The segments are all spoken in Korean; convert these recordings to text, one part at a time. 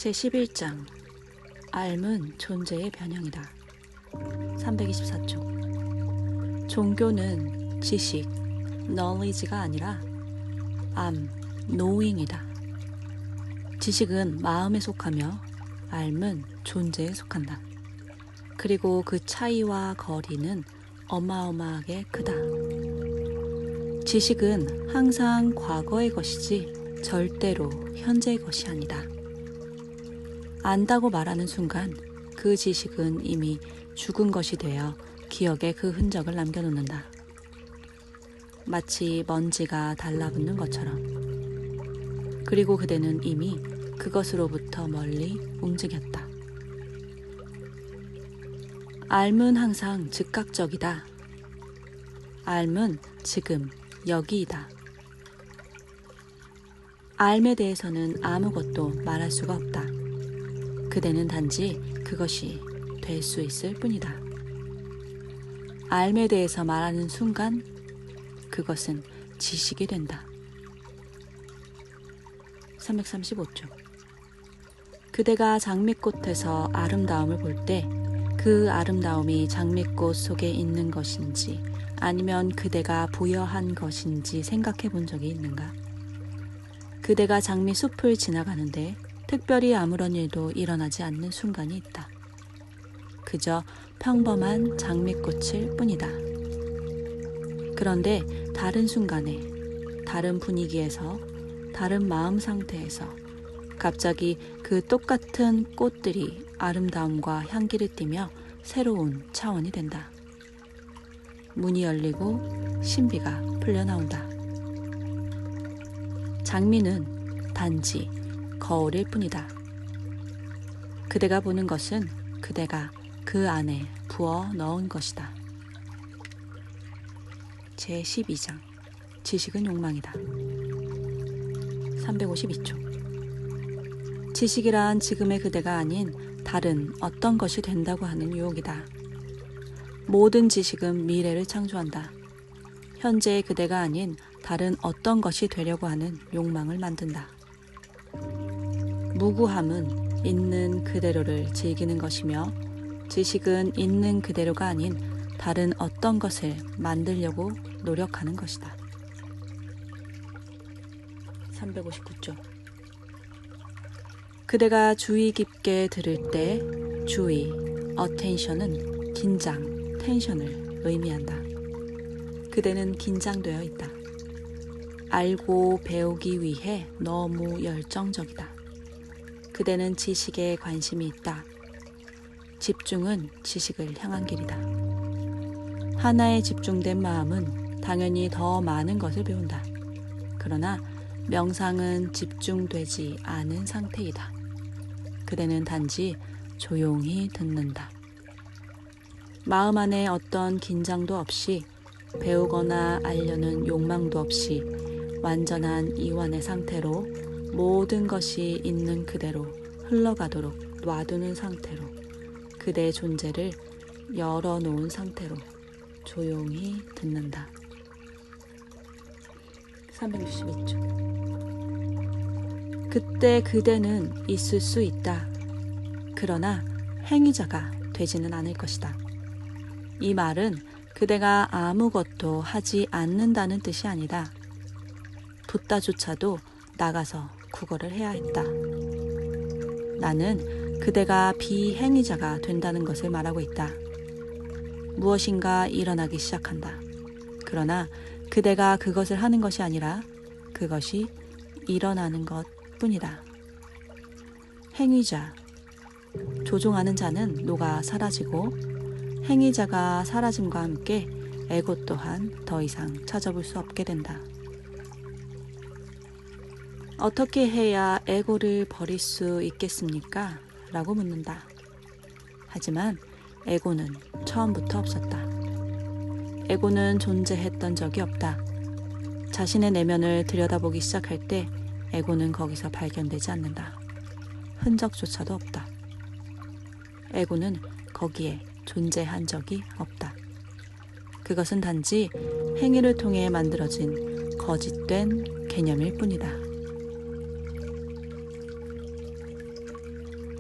제11장 삶은 존재의 변형이다. 324쪽 종교는 지식, knowledge가 아니라 knowing이다. 지식은 마음에 속하며 삶은 존재에 속한다. 그리고 그 차이와 거리는 어마어마하게 크다. 지식은 항상 과거의 것이지 절대로 현재의 것이 아니다. 안다고 말하는 순간 그 지식은 이미 죽은 것이 되어 기억에 그 흔적을 남겨놓는다. 마치 먼지가 달라붙는 것처럼. 그리고 그대는 이미 그것으로부터 멀리 움직였다. 삶은 항상 즉각적이다. 삶은 지금 여기이다. 삶에 대해서는 아무것도 말할 수가 없다. 그대는 단지 그것이 될 수 있을 뿐이다. 삶에 대해서 말하는 순간 그것은 지식이 된다. 335쪽 그대가 장미꽃에서 아름다움을 볼 때 그 아름다움이 장미꽃 속에 있는 것인지 아니면 그대가 부여한 것인지 생각해 본 적이 있는가? 그대가 장미숲을 지나가는데 특별히 아무런 일도 일어나지 않는 순간이 있다. 그저 평범한 장미꽃일 뿐이다. 그런데 다른 순간에, 다른 분위기에서, 다른 마음 상태에서 갑자기 그 똑같은 꽃들이 아름다움과 향기를 띠며 새로운 차원이 된다. 문이 열리고 신비가 풀려나온다. 장미는 단지 거울일 뿐이다. 그대가 보는 것은 그대가 그 안에 부어 넣은 것이다. 제12장 지식은 욕망이다. 352쪽 지식이란 지금의 그대가 아닌 다른 어떤 것이 된다고 하는 유혹이다. 모든 지식은 미래를 창조한다. 현재의 그대가 아닌 다른 어떤 것이 되려고 하는 욕망을 만든다. 무구함은 있는 그대로를 즐기는 것이며 지식은 있는 그대로가 아닌 다른 어떤 것을 만들려고 노력하는 것이다. 359쪽 그대가 주의 깊게 들을 때 주의, attention은 긴장, 텐션을 의미한다. 그대는 긴장되어 있다. 알고 배우기 위해 너무 열정적이다. 그대는 지식에 관심이 있다. 집중은 지식을 향한 길이다. 하나에 집중된 마음은 당연히 더 많은 것을 배운다. 그러나 명상은 집중되지 않은 상태이다. 그대는 단지 조용히 듣는다. 마음 안에 어떤 긴장도 없이 배우거나 알려는 욕망도 없이 완전한 이완의 상태로 모든 것이 있는 그대로 흘러가도록 놔두는 상태로 그대의 존재를 열어놓은 상태로 조용히 듣는다. 362쪽 그때 그대는 있을 수 있다. 그러나 행위자가 되지는 않을 것이다. 이 말은 그대가 아무것도 하지 않는다는 뜻이 아니다. 붓다조차도 나가서 국어를 해야 했다. 나는 그대가 비행위자가 된다는 것을 말하고 있다. 무엇인가 일어나기 시작한다. 그러나 그대가 그것을 하는 것이 아니라 그것이 일어나는 것 뿐이다. 행위자, 조종하는 자는 녹아 사라지고 행위자가 사라짐과 함께 에고 또한 더 이상 찾아볼 수 없게 된다. 어떻게 해야 에고를 버릴 수 있겠습니까? 라고 묻는다. 하지만 에고는 처음부터 없었다. 에고는 존재했던 적이 없다. 자신의 내면을 들여다보기 시작할 때 에고는 거기서 발견되지 않는다. 흔적조차도 없다. 에고는 거기에 존재한 적이 없다. 그것은 단지 행위를 통해 만들어진 거짓된 개념일 뿐이다.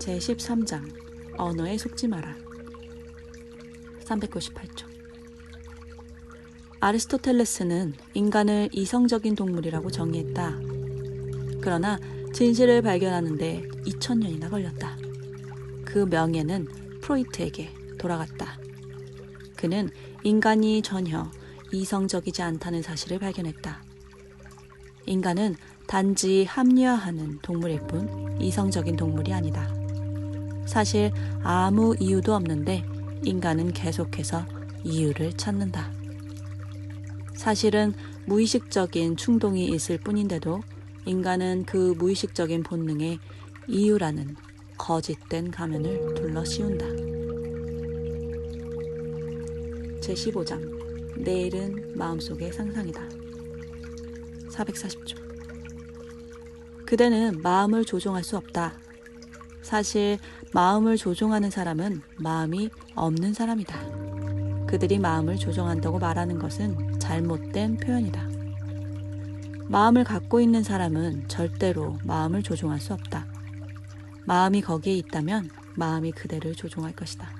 제13장 언어에 속지 마라. 398쪽. 아리스토텔레스는 인간을 이성적인 동물이라고 정의했다. 그러나 진실을 발견하는데 2000년이나 걸렸다. 그 명예는 프로이트에게 돌아갔다. 그는 인간이 전혀 이성적이지 않다는 사실을 발견했다. 인간은 단지 합리화하는 동물일 뿐 이성적인 동물이 아니다. 사실 아무 이유도 없는데 인간은 계속해서 이유를 찾는다. 사실은 무의식적인 충동이 있을 뿐인데도 인간은 그 무의식적인 본능에 이유라는 거짓된 가면을 둘러 씌운다. 제15장 내일은 마음속의 상상이다. 440조. 그대는 마음을 조종할 수 없다. 사실 마음을 조종하는 사람은 마음이 없는 사람이다. 그들이 마음을 조종한다고 말하는 것은 잘못된 표현이다. 마음을 갖고 있는 사람은 절대로 마음을 조종할 수 없다. 마음이 거기에 있다면 마음이 그대를 조종할 것이다.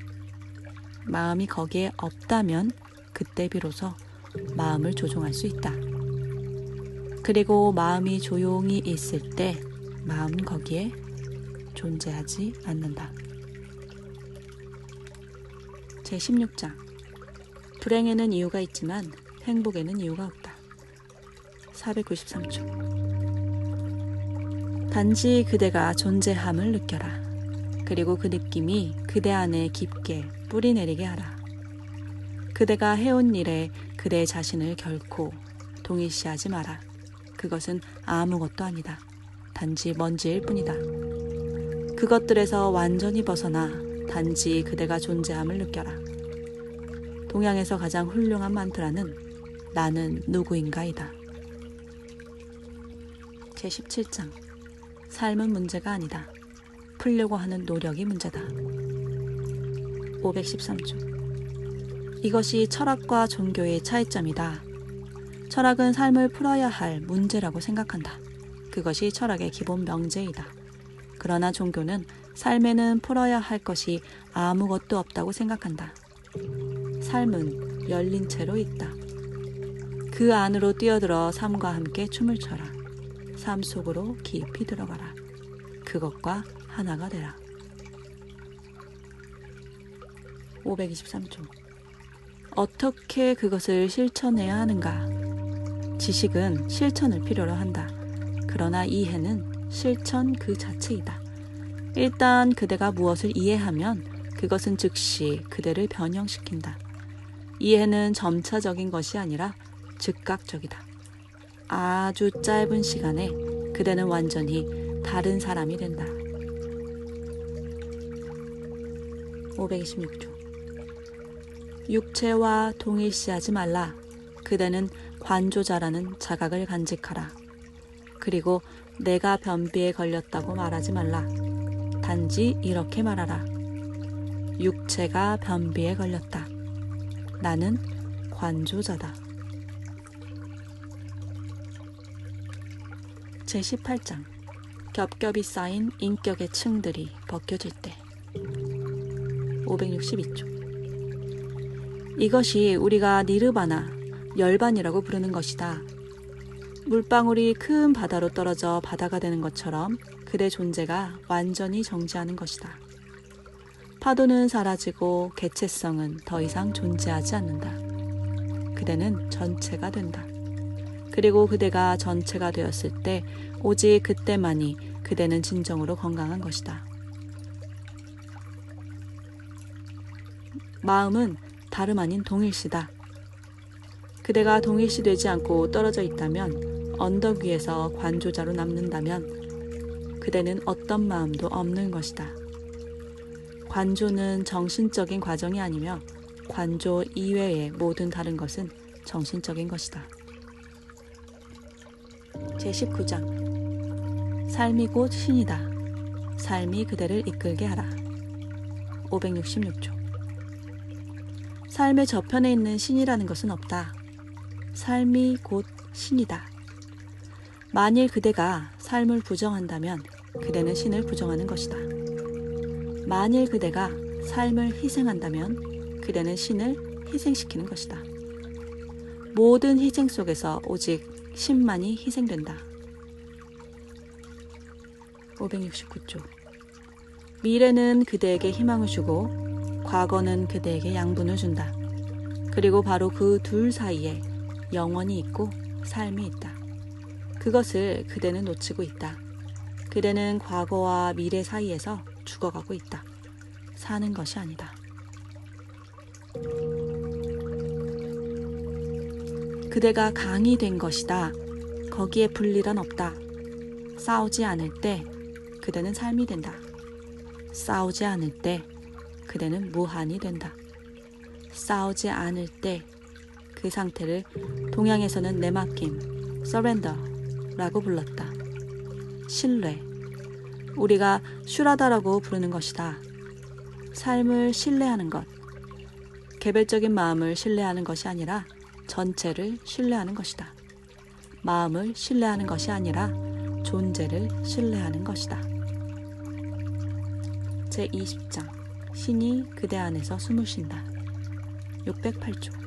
마음이 거기에 없다면 그때 비로소 마음을 조종할 수 있다. 그리고 마음이 조용히 있을 때 마음은 거기에 존재하지 않는다. 제16장 불행에는 이유가 있지만 행복에는 이유가 없다. 493초. 단지 그대가 존재함을 느껴라. 그리고 그 느낌이 그대 안에 깊게 뿌리 내리게 하라. 그대가 해온 일에 그대 자신을 결코 동일시하지 마라. 그것은 아무것도 아니다. 단지 먼지일 뿐이다. 그것들에서 완전히 벗어나 단지 그대가 존재함을 느껴라. 동양에서 가장 훌륭한 만트라는 나는 누구인가이다. 제17장 삶은 문제가 아니다. 풀려고 하는 노력이 문제다. 513조. 이것이 철학과 종교의 차이점이다. 철학은 삶을 풀어야 할 문제라고 생각한다. 그것이 철학의 기본 명제이다. 그러나 종교는 삶에는 풀어야 할 것이 아무것도 없다고 생각한다. 삶은 열린 채로 있다. 그 안으로 뛰어들어 삶과 함께 춤을 춰라. 삶 속으로 깊이 들어가라. 그것과 하나가 되라. 523조. 어떻게 그것을 실천해야 하는가? 지식은 실천을 필요로 한다. 그러나 이해는 실천 그 자체이다. 일단 그대가 무엇을 이해하면 그것은 즉시 그대를 변형시킨다. 이해는 점차적인 것이 아니라 즉각적이다. 아주 짧은 시간에 그대는 완전히 다른 사람이 된다. 526조. 육체와 동일시하지 말라. 그대는 관조자라는 자각을 간직하라. 그리고 내가 변비에 걸렸다고 말하지 말라. 단지 이렇게 말하라. 육체가 변비에 걸렸다. 나는 관조자다. 제18장 겹겹이 쌓인 인격의 층들이 벗겨질 때. 562조. 이것이 우리가 니르바나, 열반이라고 부르는 것이다. 물방울이 큰 바다로 떨어져 바다가 되는 것처럼 그대 존재가 완전히 정지하는 것이다. 파도는 사라지고 개체성은 더 이상 존재하지 않는다. 그대는 전체가 된다. 그리고 그대가 전체가 되었을 때 오직 그때만이 그대는 진정으로 건강한 것이다. 마음은 다름 아닌 동일시다. 그대가 동일시되지 않고 떨어져 있다면, 언덕 위에서 관조자로 남는다면 그대는 어떤 마음도 없는 것이다. 관조는 정신적인 과정이 아니며 관조 이외의 모든 다른 것은 정신적인 것이다. 제19장 삶이 곧 신이다. 삶이 그대를 이끌게 하라. 566조. 삶의 저편에 있는 신이라는 것은 없다. 삶이 곧 신이다. 만일 그대가 삶을 부정한다면 그대는 신을 부정하는 것이다. 만일 그대가 삶을 희생한다면 그대는 신을 희생시키는 것이다. 모든 희생 속에서 오직 신만이 희생된다. 569조. 미래는 그대에게 희망을 주고 과거는 그대에게 양분을 준다. 그리고 바로 그 둘 사이에 영원이 있고 삶이 있다. 그것을 그대는 놓치고 있다. 그대는 과거와 미래 사이에서 죽어가고 있다. 사는 것이 아니다. 그대가 강이 된 것이다. 거기에 분리란 없다. 싸우지 않을 때 그대는 삶이 된다. 싸우지 않을 때 그대는 무한이 된다. 싸우지 않을 때 그 상태를 동양에서는 내맡김, 서렌더라고 불렀다. 신뢰, 우리가 슈라다라고 부르는 것이다. 삶을 신뢰하는 것, 개별적인 마음을 신뢰하는 것이 아니라 전체를 신뢰하는 것이다. 마음을 신뢰하는 것이 아니라 존재를 신뢰하는 것이다. 제20장 신이 그대 안에서 숨을 쉰다. 608조.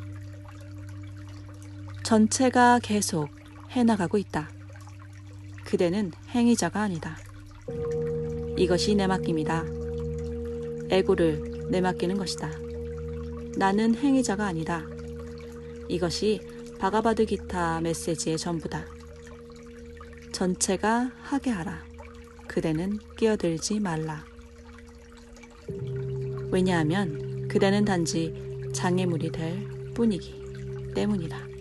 전체가 계속 해나가고 있다. 그대는 행위자가 아니다. 이것이 내맡김이다. 에고를 내맡기는 것이다. 나는 행위자가 아니다. 이것이 바가바드 기타 메시지의 전부다. 전체가 하게 하라. 그대는 끼어들지 말라. 왜냐하면 그대는 단지 장애물이 될 뿐이기 때문이다.